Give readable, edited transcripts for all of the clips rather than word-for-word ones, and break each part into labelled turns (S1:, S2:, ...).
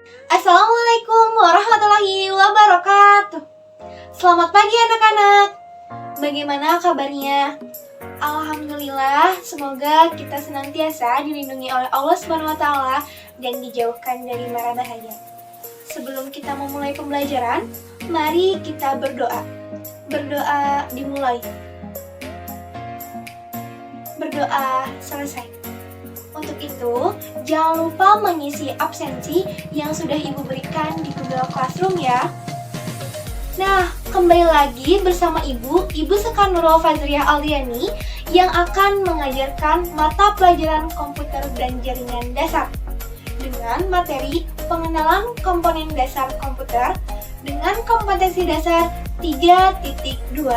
S1: Assalamualaikum warahmatullahi wabarakatuh. Selamat pagi anak-anak. Bagaimana kabarnya? Alhamdulillah, semoga kita senantiasa dilindungi oleh Allah SWT dan dijauhkan dari mara bahaya. Sebelum kita memulai pembelajaran, mari kita berdoa. Berdoa dimulai. Berdoa selesai. Untuk itu, jangan lupa mengisi absensi yang sudah Ibu berikan di Google Classroom ya. Nah, kembali lagi bersama Ibu Sekar Nurul Fazriyah Aldiani yang akan mengajarkan mata pelajaran komputer dan jaringan dasar dengan materi pengenalan komponen dasar komputer dengan kompetensi dasar 3.2,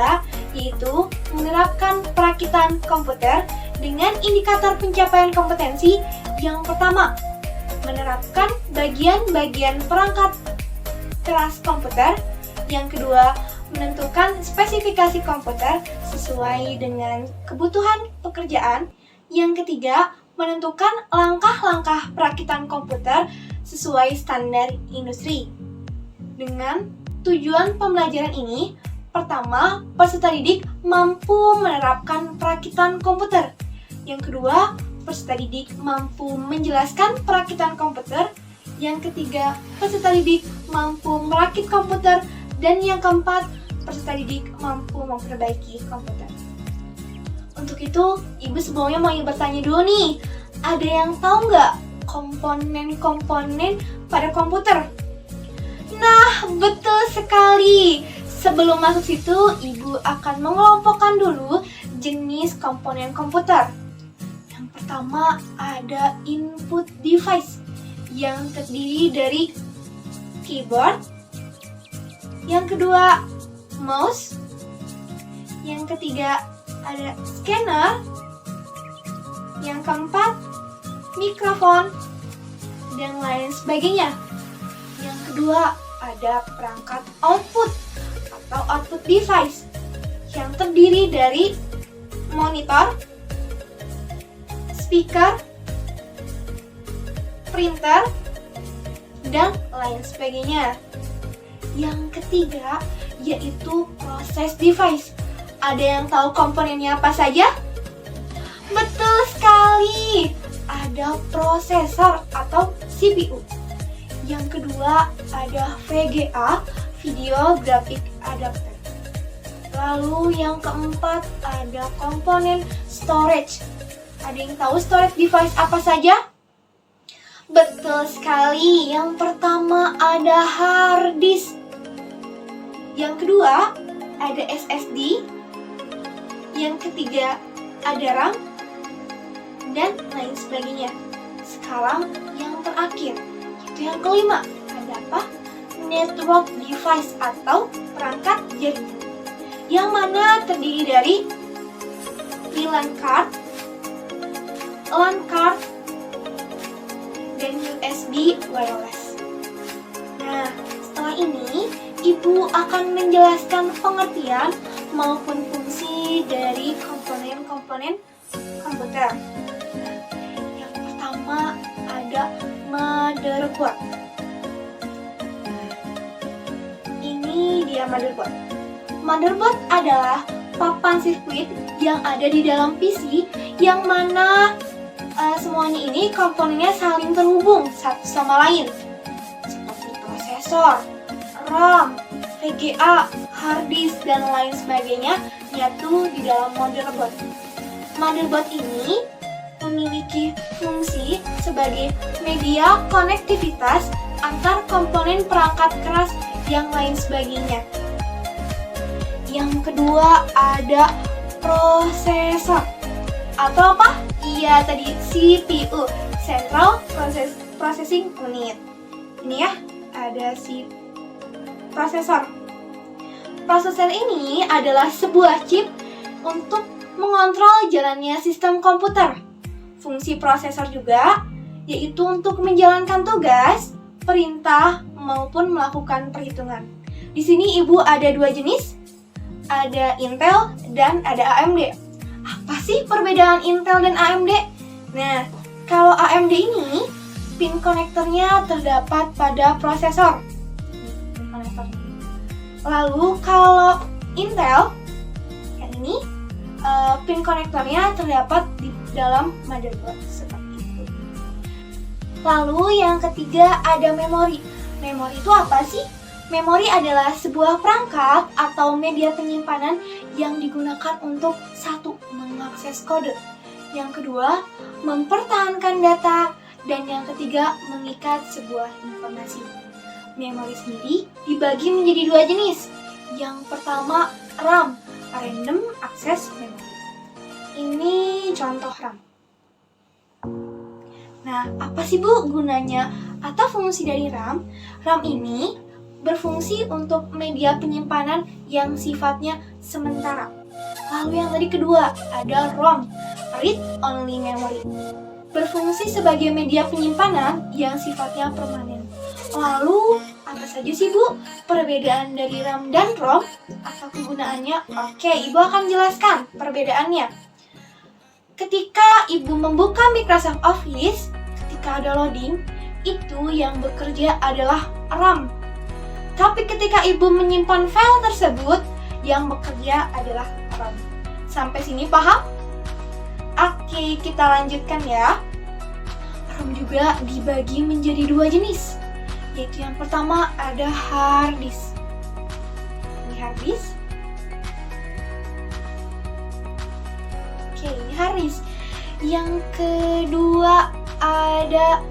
S1: yaitu menerapkan perakitan komputer dengan indikator pencapaian kompetensi. Yang pertama, menerapkan bagian-bagian perangkat keras komputer. Yang kedua, menentukan spesifikasi komputer sesuai dengan kebutuhan pekerjaan. Yang ketiga, menentukan langkah-langkah perakitan komputer sesuai standar industri. Dengan tujuan pembelajaran ini, pertama, peserta didik mampu menerapkan perakitan komputer. Yang kedua, peserta didik mampu menjelaskan perakitan komputer. Yang ketiga, peserta didik mampu merakit komputer. Dan yang keempat, peserta didik mampu memperbaiki komputer. Untuk itu, Ibu sebelumnya mau bertanya dulu nih, ada yang tahu nggak komponen-komponen pada komputer? Nah, betul sekali. Sebelum masuk situ, Ibu akan mengelompokkan dulu jenis komponen komputer. Yang pertama ada input device yang terdiri dari keyboard. Yang kedua, mouse. Yang ketiga, ada scanner. Yang keempat, mikrofon, dan lain sebagainya. Yang kedua, ada perangkat output atau output device yang terdiri dari monitor, speaker, printer, dan lain sebagainya. Yang ketiga, yaitu proses device. Ada yang tahu komponennya apa saja? Betul sekali, ada prosesor atau CPU. Yang kedua, ada VGA, Video Graphic Adapter. Lalu yang keempat, ada komponen storage. Ada yang tahu storage device apa saja? Betul sekali, yang pertama ada hard disk. Yang kedua, ada SSD. Yang ketiga, ada RAM, dan lain sebagainya. Sekarang yang terakhir, yaitu yang kelima, ada apa? Network device atau perangkat jaringan, yang mana terdiri dari VLAN card, LAN card, dan USB wireless. Nah, setelah ini Ibu akan menjelaskan pengertian maupun fungsi dari komponen-komponen komputer. Nah, yang pertama ada motherboard. Ini dia motherboard. Motherboard adalah papan sirkuit yang ada di dalam PC yang mana semuanya ini komponennya saling terhubung satu sama lain, seperti prosesor, RAM, VGA, hard disk, dan lain sebagainya nyatu di dalam motherboard. Motherboard ini memiliki fungsi sebagai media konektivitas antar komponen perangkat keras yang lain sebagainya. Yang kedua ada prosesor atau apa? Iya tadi CPU, Central Processing Unit. Ini ya, ada si prosesor. Prosesor ini adalah sebuah chip untuk mengontrol jalannya sistem komputer. Fungsi prosesor juga yaitu untuk menjalankan tugas, perintah, maupun melakukan perhitungan. Di sini Ibu ada dua jenis, ada Intel dan ada AMD. Apa sih perbedaan Intel dan AMD? Nah, kalau AMD ini pin konektornya terdapat pada prosesor. Pin konektornya. Lalu kalau Intel yang ini pin konektornya terdapat di dalam motherboard seperti itu. Lalu yang ketiga ada memori. Memori itu apa sih? Memori adalah sebuah perangkat atau media penyimpanan yang digunakan untuk satu, mengakses kode, yang kedua, mempertahankan data, dan yang ketiga, mengikat sebuah informasi. Memori sendiri dibagi menjadi dua jenis. Yang pertama, RAM, Random Access Memory. Ini contoh RAM. Nah, apa sih Bu gunanya atau fungsi dari RAM? RAM ini berfungsi untuk media penyimpanan yang sifatnya sementara. Lalu yang tadi kedua, ada ROM, Read Only Memory. Berfungsi sebagai media penyimpanan yang sifatnya permanen. Lalu, apa saja sih Bu perbedaan dari RAM dan ROM atau kegunaannya? Oke, Ibu akan jelaskan perbedaannya. Ketika Ibu membuka Microsoft Office, ketika ada loading, itu yang bekerja adalah RAM. Tapi ketika Ibu menyimpan file tersebut, yang bekerja adalah RAM. Sampai sini paham? Oke, kita lanjutkan ya. RAM juga dibagi menjadi dua jenis, yaitu yang pertama ada hard disk. Ini hard disk. Oke, ini hard disk. Yang kedua ada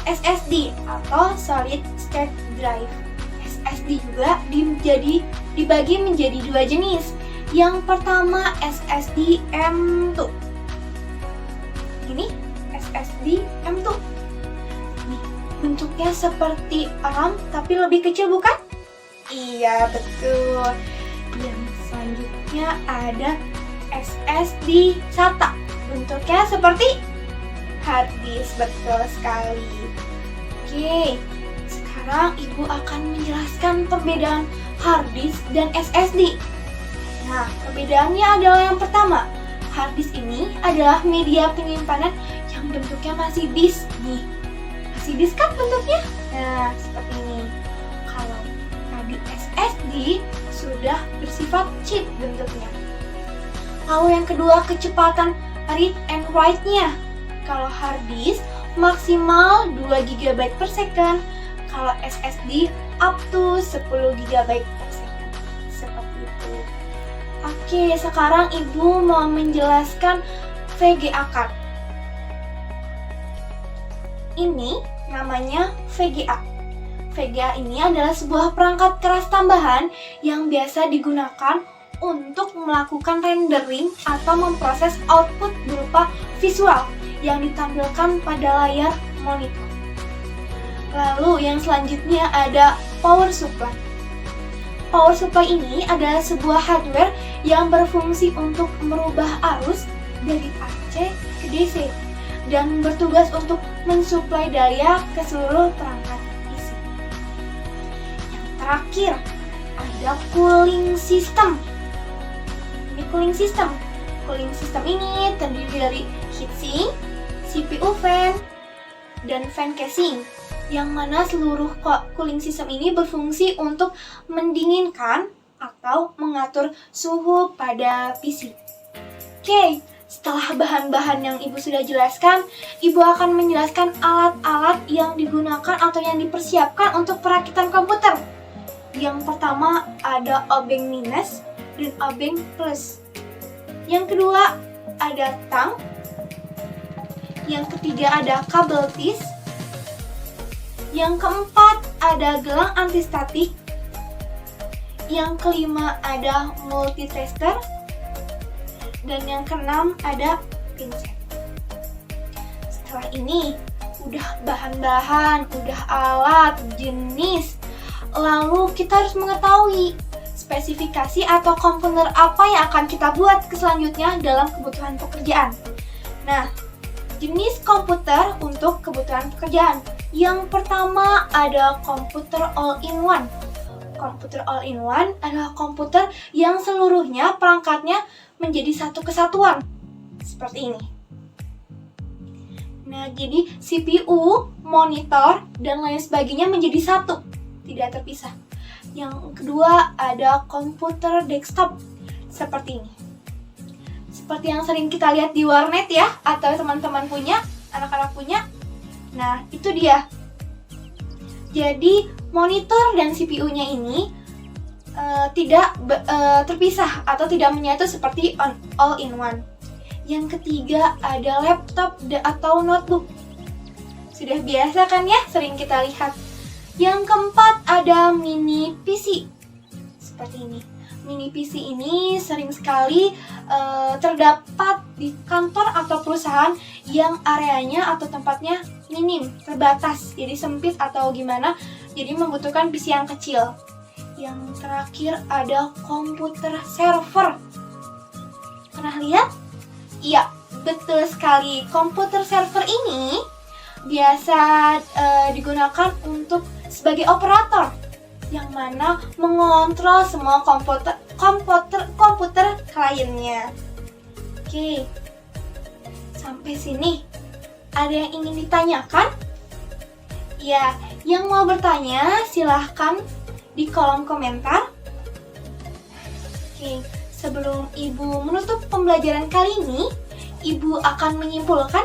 S1: SSD atau solid state drive. SSD juga dibagi menjadi dua jenis. Yang pertama SSD M2. Ini SSD M2. Nih, bentuknya seperti RAM tapi lebih kecil bukan? Iya, betul. Yang selanjutnya ada SSD SATA. Bentuknya seperti hard disk, betul sekali. Oke, sekarang Ibu akan menjelaskan perbedaan hard disk dan SSD. Nah, perbedaannya adalah yang pertama, hard disk ini adalah media penyimpanan yang bentuknya masih disk nih. Masih disk kan bentuknya? Nah, seperti ini. Kalau tadi SSD sudah bersifat chip bentuknya. Lalu yang kedua, kecepatan read and write-nya. Kalau hard disk maksimal 2 GB per second, kalau SSD up to 10 GB per second. Seperti itu. Oke, sekarang Ibu mau menjelaskan VGA card. Ini namanya VGA. VGA ini adalah sebuah perangkat keras tambahan yang biasa digunakan untuk melakukan rendering atau memproses output berupa visual yang ditampilkan pada layar monitor. Lalu yang selanjutnya ada power supply. Power supply ini adalah sebuah hardware yang berfungsi untuk merubah arus dari AC ke DC dan bertugas untuk mensuplai daya ke seluruh perangkat PC. Yang terakhir ada cooling system. Ini cooling system. Cooling system ini terdiri dari heatsink, CPU fan, dan fan casing, yang mana seluruh cooling system ini berfungsi untuk mendinginkan atau mengatur suhu pada PC. Oke, setelah bahan-bahan yang Ibu sudah jelaskan, Ibu akan menjelaskan alat-alat yang digunakan atau yang dipersiapkan untuk perakitan komputer. Yang pertama ada obeng minus dan obeng plus. Yang kedua ada tang. Yang ketiga ada kabel tis. Yang keempat ada gelang antistatik. Yang kelima ada multitracer. Dan yang keenam ada pinset. Setelah ini udah bahan-bahan, udah alat, jenis. Lalu kita harus mengetahui spesifikasi atau komponen apa yang akan kita buat selanjutnya dalam kebutuhan pekerjaan. Nah, jenis komputer untuk kebutuhan pekerjaan. Yang pertama ada komputer all-in-one. Komputer all-in-one adalah komputer yang seluruhnya perangkatnya menjadi satu kesatuan. Seperti ini. Nah, jadi CPU, monitor, dan lain sebagainya menjadi satu, tidak terpisah. Yang kedua ada komputer desktop, seperti ini. Seperti yang sering kita lihat di warnet ya, atau teman-teman punya, anak-anak punya. Nah, itu dia. Jadi, monitor dan CPU-nya ini tidak terpisah atau tidak menyatu seperti all-in-one. Yang ketiga ada laptop atau notebook. Sudah biasa kan ya, sering kita lihat. Yang keempat ada mini PC. Seperti ini. Mini PC ini sering sekali terdapat di kantor atau perusahaan yang areanya atau tempatnya minim, terbatas, jadi sempit atau gimana, jadi membutuhkan PC yang kecil. Yang terakhir ada komputer server. Pernah lihat? Iya, betul sekali. Komputer server ini biasa digunakan untuk sebagai operator yang mana mengontrol semua komputer kliennya. Oke, sampai sini ada yang ingin ditanyakan? Ya, yang mau bertanya silahkan di kolom komentar. Oke, sebelum Ibu menutup pembelajaran kali ini, Ibu akan menyimpulkan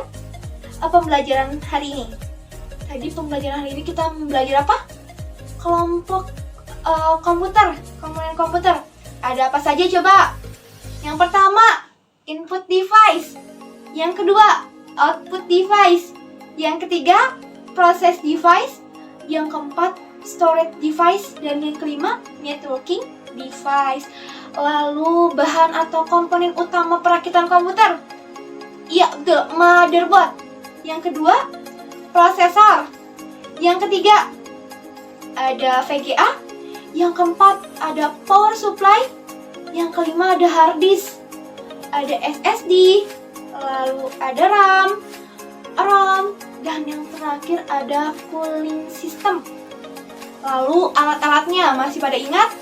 S1: pembelajaran hari ini. Tadi pembelajaran hari ini kita belajar apa? Kelompok komputer, komponen komputer. Ada apa saja coba? Yang pertama, input device. Yang kedua, output device. Yang ketiga, process device. Yang keempat, storage device. Dan yang kelima, networking device. Lalu bahan atau komponen utama perakitan komputer. Iya, betul, motherboard. Yang kedua, prosesor. Yang ketiga, ada VGA. Yang keempat, ada power supply. Yang kelima, ada hard disk. Ada SSD. Lalu ada RAM, ROM. Dan yang terakhir ada cooling system. Lalu alat-alatnya masih pada ingat?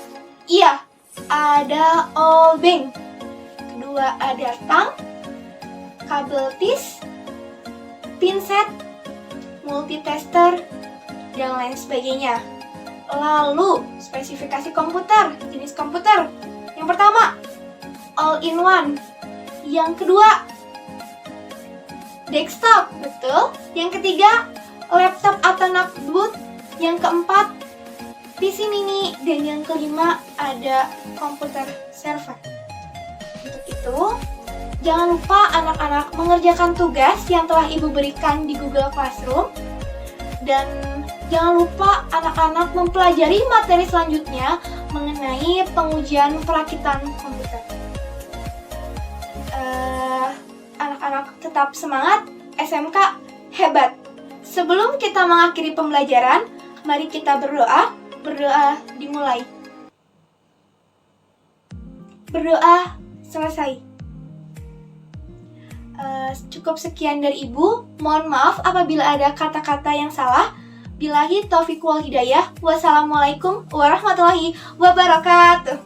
S1: Iya, ada all bank. Kedua ada tang, kabel tis, pinset, multitester, dan lain sebagainya. Lalu spesifikasi komputer, jenis komputer. Yang pertama, all-in-one. Yang kedua, desktop, betul. Yang ketiga, laptop atau notebook. Yang keempat, PC mini. Dan yang kelima, ada komputer server. Untuk itu, jangan lupa anak-anak mengerjakan tugas yang telah Ibu berikan di Google Classroom. Dan jangan lupa anak-anak mempelajari materi selanjutnya mengenai pengujian perakitan komputer. Anak-anak tetap semangat, SMK hebat. Sebelum kita mengakhiri pembelajaran, mari kita berdoa. Berdoa dimulai. Berdoa selesai. Cukup sekian dari Ibu. Mohon maaf apabila ada kata-kata yang salah. Billahi taufiq wal hidayah. Wassalamualaikum warahmatullahi wabarakatuh.